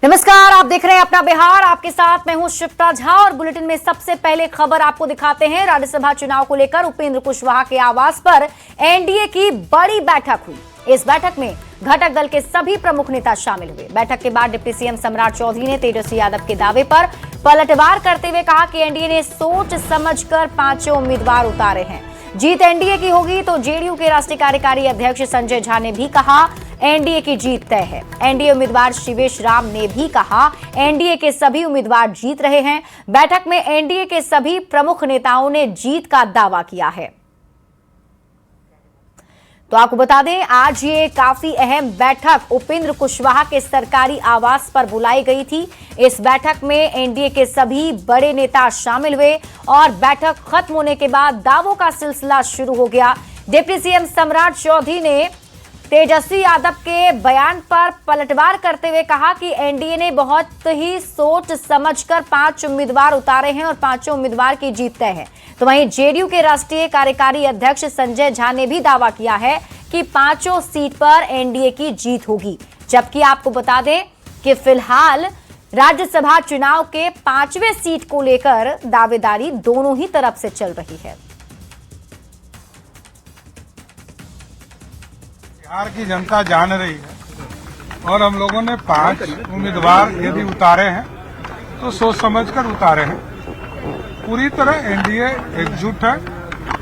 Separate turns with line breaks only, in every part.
नमस्कार, आप देख रहे हैं अपना बिहार। आपके साथ मैं हूं शिप्रा झा और बुलेटिन में सबसे पहले खबर आपको दिखाते हैं। राज्यसभा चुनाव को लेकर उपेंद्र कुशवाहा के आवास पर एनडीए की बड़ी बैठक हुई। इस बैठक में घटक दल के सभी प्रमुख नेता शामिल हुए। बैठक के बाद डिप्टी सीएम सम्राट चौधरी ने तेजस्वी यादव के दावे पर पलटवार करते हुए कहा कि एनडीए ने सोच समझकर 5 उम्मीदवार उतारे हैं। जीत एनडीए की होगी तो जेडीयू के राष्ट्रीय कार्यकारी अध्यक्ष संजय झा ने भी कहा एनडीए की जीत तय है। एनडीए उम्मीदवार शिवेश राम ने भी कहा एनडीए के सभी उम्मीदवार जीत रहे हैं। बैठक में एनडीए के सभी प्रमुख नेताओं ने जीत का दावा किया है। तो आपको बता दें, आज ये काफी अहम बैठक उपेंद्र कुशवाहा के सरकारी आवास पर बुलाई गई थी। इस बैठक में एनडीए के सभी बड़े नेता शामिल हुए और बैठक खत्म होने के बाद दावों का सिलसिला शुरू हो गया। डिप्टी सीएम सम्राट चौधरी ने तेजस्वी यादव के बयान पर पलटवार करते हुए कहा कि एनडीए ने बहुत ही सोच समझकर 5 उम्मीदवार उतारे हैं और 5 उम्मीदवार की जीत तय है। तो वहीं जेडीयू के राष्ट्रीय कार्यकारी अध्यक्ष संजय झा ने भी दावा किया है कि 5 सीट पर एनडीए की जीत होगी। जबकि आपको बता दें कि फिलहाल राज्यसभा चुनाव के 5वें सीट को लेकर दावेदारी दोनों ही तरफ से चल रही है।
बिहार की जनता जान रही है और हम लोगों ने 5 उम्मीदवार यदि उतारे हैं तो सोच समझकर उतारे हैं। पूरी तरह एनडीए एकजुट है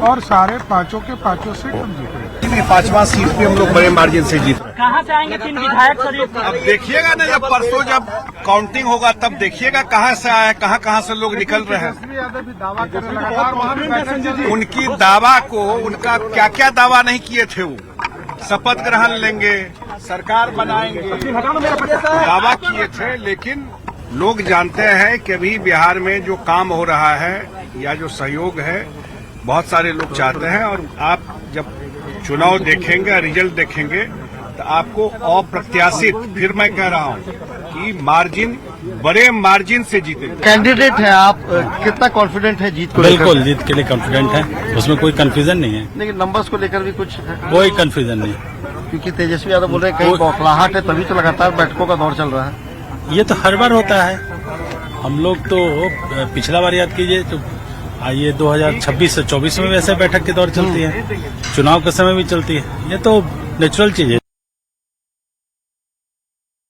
और सारे 5 के 5 सीट हम जीत रहे हैं।
5वां सीट पे हम लोग बड़े मार्जिन से जीत रहे हैं।
कहाँ से आएंगे 3 विधायक शरीफ?
अब देखिएगा ना, जब परसों जब काउंटिंग होगा तब देखिएगा कहाँ से आए, कहाँ से लोग निकल रहे हैं।
तेजस्वी यादव भी दावा कर रहे लगातार वहाँ भी बैठक चल रही है।
उनकी दावा को, उनका क्या क्या दावा नहीं किए थे, वो शपथ ग्रहण लेंगे, सरकार बनाएंगे, दावा किए थे। लेकिन लोग जानते हैं कि अभी बिहार में जो काम हो रहा है या जो सहयोग है, बहुत सारे लोग चाहते हैं। और आप जब चुनाव देखेंगे, रिजल्ट देखेंगे तो आपको अप्रत्याशित, फिर मैं कह रहा हूं कि मार्जिन, बड़े मार्जिन से जीतेंगे।
कैंडिडेट है आप, कितना कॉन्फिडेंट है जीत को?
बिल्कुल जीत के लिए कॉन्फिडेंट है, उसमें कोई कंफ्यूजन नहीं है।
लेकिन नंबर्स को लेकर भी कुछ है?
कोई कंफ्यूजन नहीं,
क्योंकि तेजस्वी यादव बोल रहे हैं कहीं बौखलाहट है, तभी तो लगातार बैठकों का दौर चल रहा है।
ये तो हर बार होता है। हम लोग तो पिछला बार याद कीजिए तो ये 2026 से 24 में वैसे बैठक के दौर चलती है, चुनाव के समय भी चलती है। ये तो नेचुरल चीज है।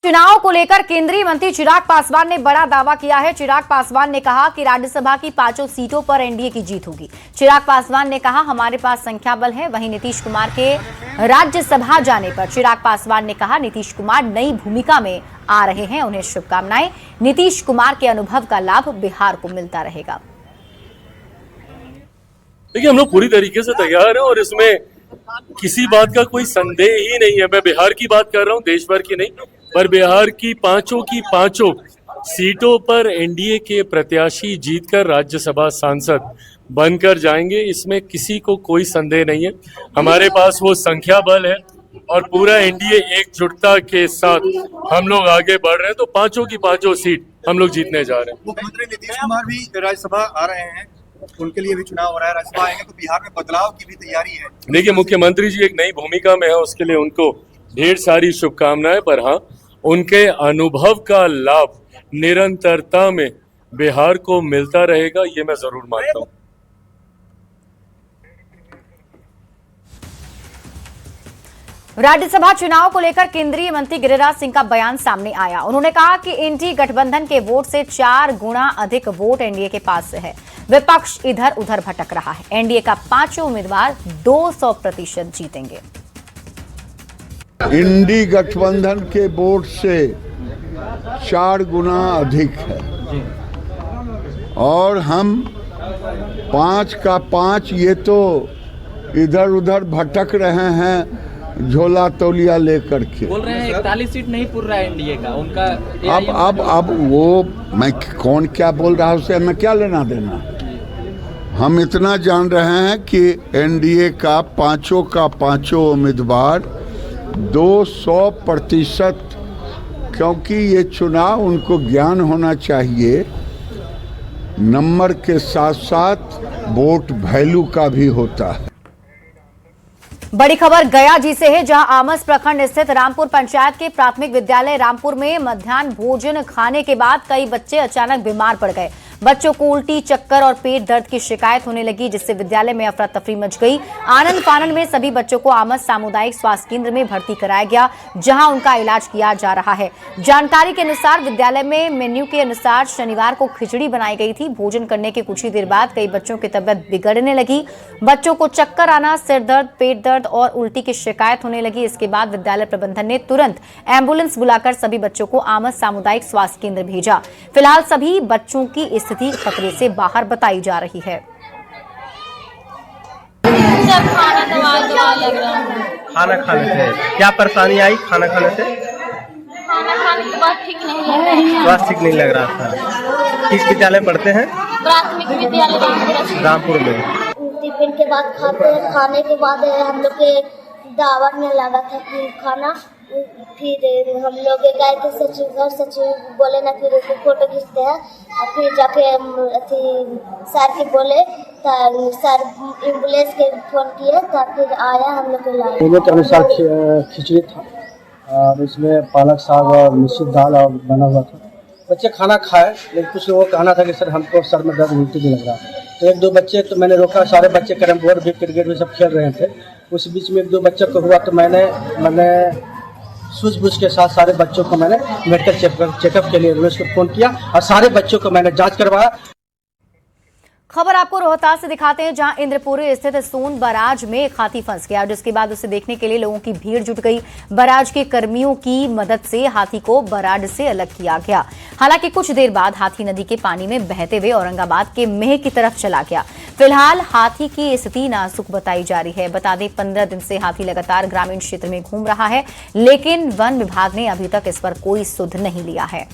चुनाव को लेकर केंद्रीय मंत्री चिराग पासवान ने बड़ा दावा किया है। चिराग पासवान ने कहा कि राज्यसभा की 5 सीटों पर एनडीए की जीत होगी। चिराग पासवान ने कहा हमारे पास संख्या बल है। वहीं नीतीश कुमार के राज्यसभा जाने पर चिराग पासवान ने कहा नीतीश कुमार नई भूमिका में आ रहे हैं, उन्हें शुभकामनाएं। नीतीश कुमार के अनुभव का लाभ बिहार को मिलता रहेगा।
देखिए, हम लोग पूरी तरीके से तैयार हैं और इसमें किसी बात का कोई संदेह ही नहीं है। मैं बिहार की बात कर रहा हूं, देश भर की नहीं, पर बिहार की 5 सीटों पर एनडीए के प्रत्याशी जीतकर राज्यसभा सांसद बनकर जाएंगे। इसमें किसी को कोई संदेह नहीं है। हमारे पास वो संख्या बल है और पूरा एनडीए एकजुटता के साथ हम लोग आगे बढ़ रहे हैं। तो 5 सीट हम लोग जीतने जा रहे हैं।
मुख्यमंत्री नीतीश कुमार भी राज्यसभा आ रहे हैं, उनके लिए भी चुनाव हो रहा है। राज्यसभा आएंगे तो बिहार में बदलाव की भी तैयारी है।
देखिए, मुख्यमंत्री जी एक नई भूमिका में है, उसके लिए उनको ढेर सारी शुभकामनाएं। पर हाँ, उनके अनुभव का लाभ निरंतरता में बिहार को मिलता रहेगा, ये मैं जरूर मानता हूँ।
राज्यसभा चुनाव को लेकर केंद्रीय मंत्री गिरिराज सिंह का बयान सामने आया। उन्होंने कहा कि इंडी गठबंधन के वोट से 4 गुना अधिक वोट एनडीए के पास है। विपक्ष इधर उधर भटक रहा है। एनडीए का 5 उम्मीदवार 200% जीतेंगे।
इंडी गठबंधन के वोट से 4 गुना अधिक है और हम 5 का 5, ये तो इधर उधर भटक रहे हैं झोला तौलिया लेकर के।
बोल रहे हैं 41 सीट नहीं पूर रहा है एनडीए का, उनका
अब वो मैं कौन क्या बोल रहा है उससे हमें क्या लेना देना। हम इतना जान रहे हैं कि एनडीए का 5 उम्मीदवार 200%, क्योंकि ये चुनाव उनको ज्ञान होना चाहिए, नंबर के साथ साथ वोट वैल्यू का भी होता है।
बड़ी खबर गया जी से है, जहां आमस प्रखंड स्थित रामपुर पंचायत के प्राथमिक विद्यालय रामपुर में मध्याह्न भोजन खाने के बाद कई बच्चे अचानक बीमार पड़ गए। बच्चों को उल्टी, चक्कर और पेट दर्द की शिकायत होने लगी, जिससे विद्यालय में अफरा तफरी मच गई। आनंद फानंद में सभी बच्चों को आमस सामुदायिक स्वास्थ्य केंद्र में भर्ती कराया गया, जहां उनका इलाज किया जा रहा है। जानकारी के अनुसार विद्यालय में मेन्यू के अनुसार शनिवार को खिचड़ी बनाई गई थी। भोजन करने के कुछ ही देर बाद कई बच्चों की तबियत बिगड़ने लगी। बच्चों को चक्कर आना, सिर दर्द, पेट दर्द और उल्टी की शिकायत होने लगी। इसके बाद विद्यालय प्रबंधन ने तुरंत एम्बुलेंस बुलाकर सभी बच्चों को आमस सामुदायिक स्वास्थ्य केंद्र भेजा। फिलहाल सभी बच्चों की स्थिति खतरे से बाहर बताई जा रही है।
सब खाना दवा लग रहा है।
खाना खाने से क्या परेशानी आई? खाना खाने से
खाना खाने के बाद ठीक नहीं लग रहा है।
स्वास्थ्य ठीक नहीं लग रहा था। किस विद्यालय पढ़ते हैं?
प्राथमिक विद्यालय
रामपुर में।
टिफिन के बाद खाने के बाद हम लोग के दावत में लगा था खाना। फिर हम लोग गए थे सचिव बोले ना, फिर फोटो खींचते हैं और फिर जाके सर के बोले तो सर एम्बुलेंस के फोन किए तो फिर आया, हम लोग को लाया।
मेनू के अनुसार खिचड़ी था और इसमें पालक साग और मिश्रित दाल और बना हुआ था। बच्चे खाना खाए, लेकिन कुछ लोगों का कहना था कि सर हमको सर में दर्द उल्टी भी लग रहा है। तो एक दो बच्चे तो मैंने रोका, सारे बच्चे कैरम बोर्ड भी, क्रिकेट भी सब खेल रहे थे। उस बीच में एक दो बच्चों को हुआ तो मैंने सूझबूझ के साथ सारे बच्चों को मैंने मेडिकल चेकअप के लिए एम्बुलेंस को फोन किया और सारे बच्चों को मैंने जांच करवाया।
खबर आपको रोहतास से दिखाते हैं, जहां इंद्रपुरी स्थित सोन बराज में एक हाथी फंस गया, जिसके बाद उसे देखने के लिए लोगों की भीड़ जुट गई। बराज के कर्मियों की मदद से हाथी को बराज से अलग किया गया। हालांकि कुछ देर बाद हाथी नदी के पानी में बहते हुए औरंगाबाद के मेह की तरफ चला गया। फिलहाल हाथी की स्थिति नाजुक बताई जा रही है। बता दें, 15 दिन से हाथी लगातार ग्रामीण क्षेत्र में घूम रहा है, लेकिन वन विभाग ने अभी तक इस पर कोई सुध नहीं लिया है।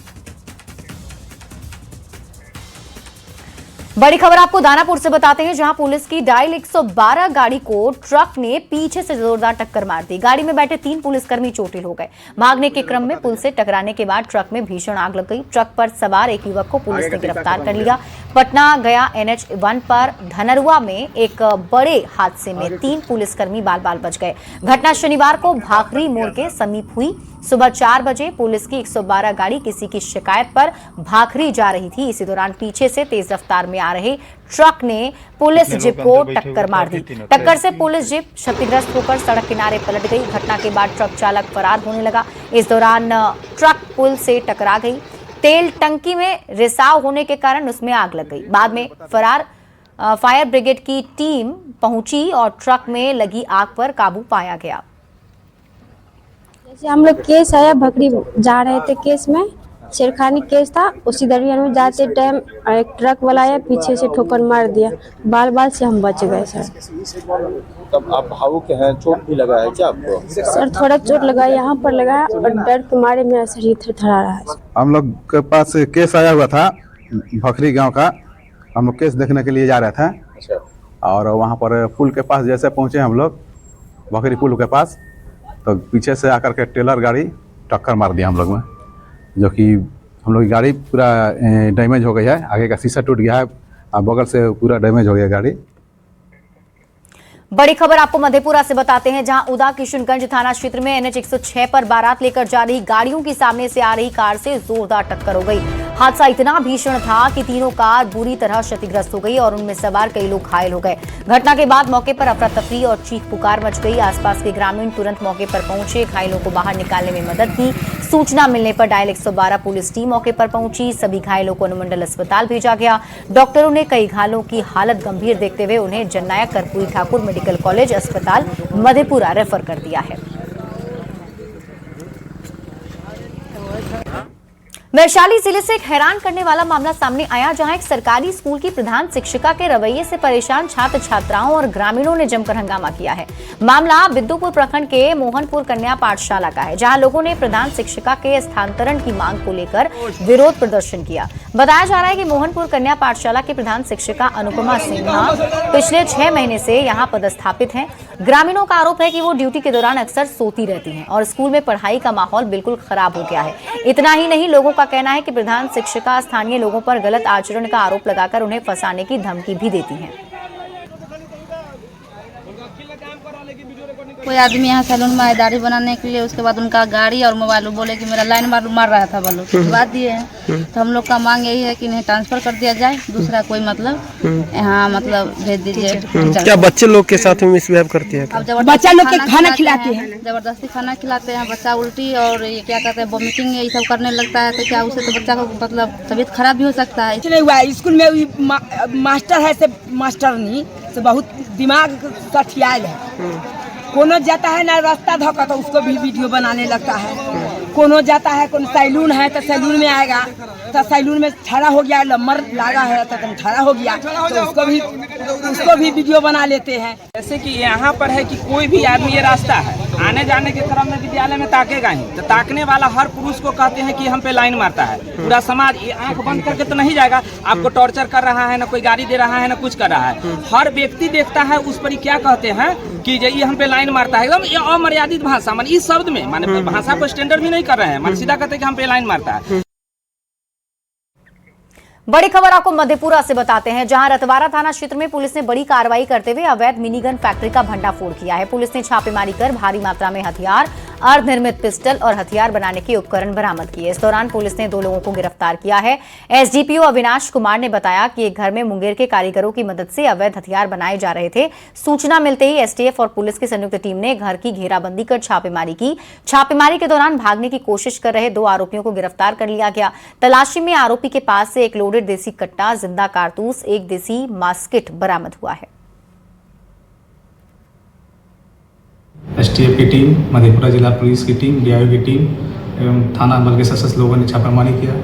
बड़ी खबर आपको दानापुर से बताते हैं, जहां पुलिस की डायल 112 गाड़ी को ट्रक ने पीछे से जोरदार टक्कर मार दी। गाड़ी में बैठे 3 पुलिसकर्मी चोटिल हो गए। भागने के क्रम में पुल से टकराने के बाद ट्रक में भीषण आग लग गई। ट्रक पर सवार एक युवक को पुलिस ने गिरफ्तार कर लिया। पटना गया NH1 पर धनरुआ में एक बड़े हादसे में 3 पुलिसकर्मी बाल बाल बच गए। घटना शनिवार को भाखरी मोड़ के समीप हुई। सुबह 4 बजे पुलिस की 112 गाड़ी किसी की शिकायत पर भाखरी जा रही थी। इसी दौरान पीछे से तेज रफ्तार में आ रहे ट्रक ने पुलिस जीप को टक्कर मार दी। टक्कर से पुलिस जीप क्षतिग्रस्त होकर सड़क किनारे पलट गई। घटना के बाद ट्रक चालक फरार होने लगा। इस दौरान ट्रक पुल से टकरा गई। तेल टंकी में रिसाव होने के कारण उसमें आग लग गई। बाद में फायर ब्रिगेड की टीम पहुंची और ट्रक में लगी आग पर काबू पाया गया।
जैसे हम लोग केस आया, भकरी जा रहे थे, केस में छेड़खानी केस था। उसी दरमियान में जाते टाइम एक ट्रक वाला आया, पीछे से ठोकर मार दिया। बाल बाल से हम बच गए सर।
तब आप भावुक हैं, चोट भी लगा है क्या आपको?
सर थोड़ा चोट लगा, यहाँ पर लगा और डर के मारे मेरा शरीर थरथरा रहा है।
हम लोग के पास केस आया हुआ था भखरी गांव का। हम लोग केस देखने के लिए जा रहे थे।
अच्छा।
और वहाँ पर पुल के पास जैसे पहुँचे हम लोग, भखरी पुल के पास, तो पीछे से आकर के टेलर गाड़ी टक्कर मार दिया हम लोग में, जो कि हम लोग की गाड़ी पूरा डैमेज हो गई है। आगे का शीशा टूट गया है और बगल से पूरा डैमेज हो गया गाड़ी।
बड़ी खबर आपको मधेपुरा से बताते हैं, जहां उदा किशनगंज थाना क्षेत्र में NH 106 पर बारात लेकर जा रही गाड़ियों की सामने से आ रही कार से जोरदार टक्कर हो गई। हादसा इतना भीषण था कि तीनों कार बुरी तरह क्षतिग्रस्त हो गई और उनमें सवार कई लोग घायल हो गए। घटना के बाद मौके पर अफरा तफरी और चीख पुकार मच गई। आसपास के ग्रामीण तुरंत मौके पर पहुंचे, घायलों को बाहर निकालने में मदद की। सूचना मिलने पर डायल 112 पुलिस टीम मौके पर पहुंची। सभी घायलों को अनुमंडल अस्पताल भेजा गया। डॉक्टरों ने कई घायलों की हालत गंभीर देखते हुए उन्हें जननायक कर्पूरी ठाकुर मेडिकल कॉलेज अस्पताल मधेपुरा रेफर कर दिया है। वैशाली जिले से एक हैरान करने वाला मामला सामने आया, जहां एक सरकारी स्कूल की प्रधान शिक्षिका के रवैये से परेशान छात्र छात्राओं और ग्रामीणों ने जमकर हंगामा किया है। मामला बिद्दुपुर प्रखंड के मोहनपुर कन्या पाठशाला का है, जहां लोगों ने प्रधान शिक्षिका के स्थानांतरण की मांग को लेकर विरोध प्रदर्शन किया। बताया जा रहा है कि मोहनपुर कन्या पाठशाला की प्रधान शिक्षिका अनुपमा सिन्हा पिछले 6 महीने से यहां पदस्थापित हैं। ग्रामीणों का आरोप है कि वो ड्यूटी के दौरान अक्सर सोती रहती हैं और स्कूल में पढ़ाई का माहौल बिल्कुल खराब हो गया है। इतना ही नहीं, लोगों का कहना है कि प्रधान शिक्षिका स्थानीय लोगों पर गलत आचरण का आरोप लगाकर उन्हें फंसाने की धमकी भी देती हैं।
कोई आदमी यहाँ सैलून में दाढ़ी बनाने के लिए, उसके बाद उनका गाड़ी और मोबाइल, वो बोले कि मेरा लाइन मार रहा था, बोलो भिजवा दिए हैं। तो हम लोग का मांग यही है कि इन्हें ट्रांसफर कर दिया जाए, दूसरा कोई मतलब यहाँ मतलब भेज दीजिए।
क्या बच्चे लोग के साथ में मिसबिहेव करती है?
बच्चा लोग के खाना खिलाते हैं, जबरदस्ती खाना खिलाते हैं, बच्चा उल्टी और ये क्या कहते हैं वोमिटिंग ये सब करने लगता है, तो क्या उससे तो बच्चा को मतलब तबीयत खराब भी हो सकता है।
इसलिए हुआ स्कूल में मास्टर है से मास्टरनी से बहुत दिमाग सठियाल है। कोनो जाता है ना रास्ता धोखा तो उसको भी वीडियो बनाने लगता है। कोनो जाता है कोनो सैलून है तो सैलून में आएगा तो सैलून में ठहरा हो गया, नंबर लगा है तो ठहरा हो गया तो उसको भी वीडियो बना लेते हैं।
जैसे कि यहाँ पर है कि कोई भी आदमी ये रास्ता है आने जाने के क्रम में विद्यालय में ताकेगा ही, तो ताकने वाला हर पुरुष को कहते हैं कि हम पे लाइन मारता है। पूरा समाज ये आंख बंद करके तो नहीं जाएगा, आपको टॉर्चर कर रहा है, ना कोई गाड़ी दे रहा है, ना कुछ कर रहा है। हर व्यक्ति देखता है उस पर क्या कहते हैं कि ये हम पे लाइन मारता है, एकदम अमर्यादित भाषा, मान इस शब्द में माने भाषा को स्टैंडर्ड भी नहीं कर रहे हैं, मान सीधा कहते हैं कि हम पे लाइन मारता है।
बड़ी खबर आपको मधेपुरा से बताते हैं, जहां रतवारा थाना क्षेत्र में पुलिस ने बड़ी कार्रवाई करते हुए अवैध मिनीगन फैक्ट्री का भंडाफोड़ किया है। पुलिस ने छापेमारी कर भारी मात्रा में हथियार, अर्धनिर्मित पिस्टल और हथियार बनाने के उपकरण बरामद किए। इस दौरान पुलिस ने 2 लोगों को गिरफ्तार किया है। एसडीपीओ अविनाश कुमार ने बताया कि एक घर में मुंगेर के कारीगरों की मदद से अवैध हथियार बनाए जा रहे थे। सूचना मिलते ही एसटीएफ और पुलिस की संयुक्त टीम ने घर की घेराबंदी कर छापेमारी की। छापेमारी के दौरान भागने की कोशिश कर रहे 2 आरोपियों को गिरफ्तार कर लिया गया। तलाशी में आरोपी के पास से एक लोडेड देसी कट्टा, जिंदा कारतूस, एक देसी मास्किट बरामद हुआ है।
एसटीएफ की टीम, मधेपुरा जिला पुलिस की टीम, डीआईओ की टीम एवं थाना बल के सशस्त्र लोगों ने छापामारी किया।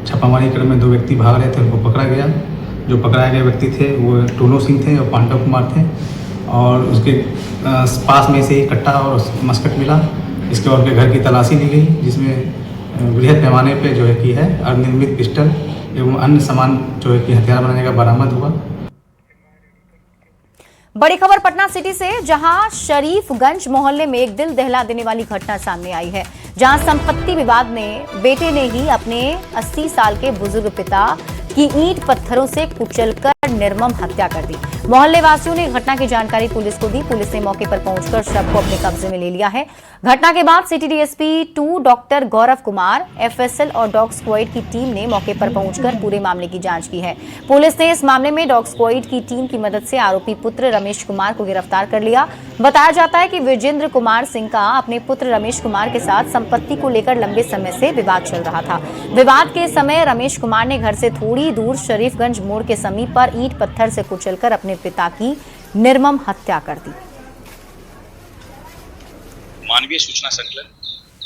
छापामारी क्रम में 2 व्यक्ति भाग रहे थे, उनको पकड़ा गया। जो पकड़ाए गए व्यक्ति थे वो टोनो सिंह थे और पांडव कुमार थे, और उसके पास में से ही कट्टा और मस्कट मिला। इसके और के घर की तलाशी ली गई, जिसमें बृहद पैमाने पर जो है कि है अर्धनिर्मित पिस्टल एवं अन्य सामान जो है कि हथियार बनाने का बरामद हुआ।
बड़ी खबर पटना सिटी से, जहां शरीफगंज मोहल्ले में एक दिल दहला देने वाली घटना सामने आई है, जहां संपत्ति विवाद में बेटे ने ही अपने 80 साल के बुजुर्ग पिता की ईंट पत्थरों से कुचलकर निर्मम हत्या कर दी। मोहल्ले वासियों ने घटना की जानकारी पुलिस को दी। पुलिस ने मौके पर पहुंचकर शव को अपने कब्जे में ले लिया है। घटना के बाद city DSP 2 doctor Gaurav Kumar, FSL और डॉग स्क्वाड की टीम ने मौके पर पहुंचकर पूरे मामले की जांच की है। पुलिस ने इस मामले में डॉग स्क्वाड की टीम की मदद से आरोपी पुत्र रमेश कुमार को गिरफ्तार कर लिया। बताया जाता है कि विजेंद्र कुमार सिंह का अपने पुत्र रमेश कुमार के साथ संपत्ति को लेकर लंबे समय से विवाद चल रहा था। विवाद के समय रमेश कुमार ने घर से थोड़ी दूर शरीफगंज मोड़ के समीप पर ईंट पत्थर से कुचलकर अपने पिता की निर्मम हत्या कर दी।
मानवीय सूचना संकलन,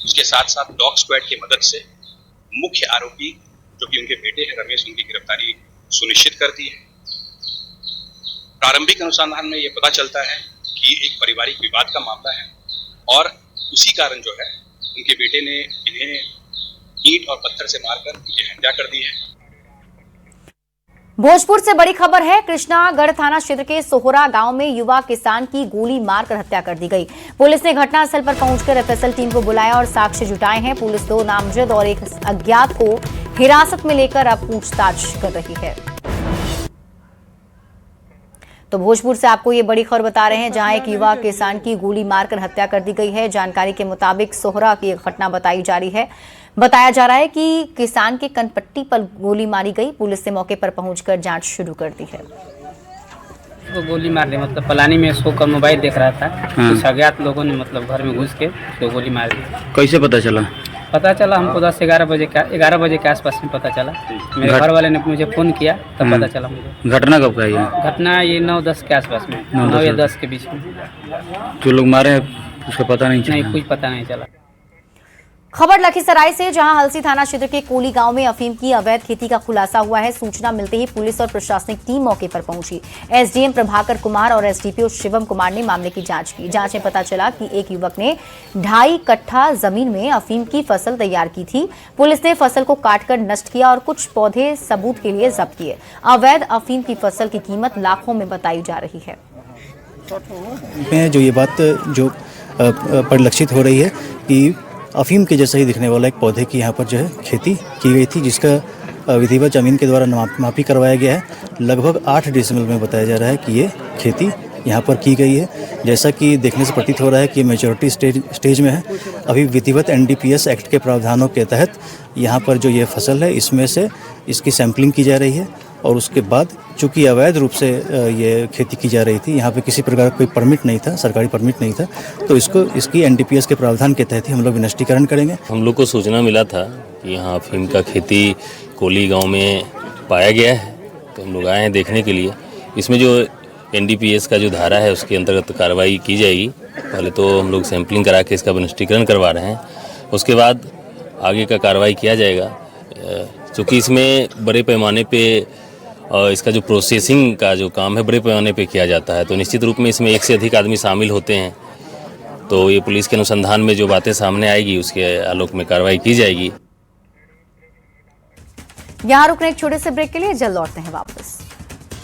उसके साथ साथ डॉग स्क्वाड की मदद से मुख्य आरोपी जो कि उनके बेटे हैं रमेश, उनकी गिरफ्तारी सुनिश्चित कर दी है। प्रारंभिक अनुसंधान में यह पता चलता है कि एक पारिवारिक विवाद का मामला है और उसी कारण जो है उनके बेटे ने इन्हें ईंट और पत्थर से मारकर ये हत्या कर दी है।
भोजपुर से बड़ी खबर है, कृष्णागढ़ थाना क्षेत्र के सोहरा गांव में युवा किसान की गोली मारकर हत्या कर दी गई। पुलिस ने घटनास्थल पर पहुंचकर एफएसएल टीम को बुलाया और साक्ष्य जुटाए हैं। पुलिस 2 नामजद और एक अज्ञात को हिरासत में लेकर अब पूछताछ कर रही है। तो भोजपुर से आपको ये बड़ी खबर बता रहे हैं, जहां एक युवा किसान की गोली मारकर हत्या कर दी गई है। जानकारी के मुताबिक सोहरा की एक घटना बताई जा रही है। बताया जा रहा है कि किसान के कनपट्टी पर गोली मारी गई। पुलिस ने मौके पर पहुंचकर जांच शुरू कर दी है।
वो गोली मार दी, मतलब पलानी में सो का मोबाइल देख रहा था। कुछ अज्ञात लोगों ने मतलब घर में घुस के तो गोली मार दी।
कैसे पता चला?
पता चला हमको 11 बजे के आसपास में पता चला। मेरे घर वाले ने मुझे फोन किया तब पता चला मुझे।
घटना कब का है?
घटना ये 9-10 के आसपास में, 9 या 10 के बीच में।
जो लोग मारे उसका पता नहीं चला?
नहीं, कुछ पता नहीं चला।
खबर लखीसराय से, जहां हलसी थाना क्षेत्र के कोली गांव में अफीम की अवैध खेती का खुलासा हुआ है। सूचना मिलते ही पुलिस और प्रशासनिक टीम मौके पर पहुंची। एसडीएम प्रभाकर कुमार और एसडीपीओ शिवम कुमार ने मामले की जांच की। जांच में पता चला कि एक युवक ने 2.5 कट्ठा जमीन में अफीम की फसल तैयार की थी। पुलिस ने फसल को काटकर नष्ट किया और कुछ पौधे सबूत के लिए जब्त किए। अवैध अफीम की फसल की कीमत लाखों में बताई जा रही है।
जो ये बात जो परिलक्षित हो रही है कि अफीम के जैसा ही दिखने वाला एक पौधे की यहाँ पर जो है खेती की गई थी, जिसका विधिवत जमीन के द्वारा मापी करवाया गया है। लगभग 8 डेसिमल में बताया जा रहा है कि ये खेती यहाँ पर की गई है। जैसा कि देखने से प्रतीत हो रहा है कि मेजॉरिटी स्टेज में है। अभी विधिवत NDPS एक्ट के प्रावधानों के तहत यहाँ पर जो ये फसल है इसमें से इसकी सैंपलिंग की जा रही है और उसके बाद चूँकि अवैध रूप से ये खेती की जा रही थी, यहाँ पे किसी प्रकार का कोई परमिट नहीं था, सरकारी परमिट नहीं था, तो इसकी NDPS के प्रावधान के तहत ही हम लोग विनष्टीकरण करेंगे।
हम लोग को सूचना मिला था कि यहाँ अफीम का खेती कोली गांव में पाया गया है, तो हम लोग आए हैं देखने के लिए। इसमें जो NDPS का जो धारा है उसके अंतर्गत कार्रवाई की जाएगी। पहले तो हम लोग सैंपलिंग करा के इसका विनष्टीकरण करवा रहे हैं, उसके बाद आगे का कार्रवाई किया जाएगा। क्योंकि इसमें बड़े पैमाने पे इसका जो प्रोसेसिंग का जो काम है बड़े पैमाने पे किया जाता है, तो निश्चित रूप में इसमें एक से अधिक आदमी शामिल होते हैं। तो ये पुलिस के अनुसंधान में जो बातें सामने आएगी उसके आलोक में कार्रवाई की जाएगी।
यहाँ रुकने एक छोटे से ब्रेक के लिए, जल्द लौटते हैं वापस।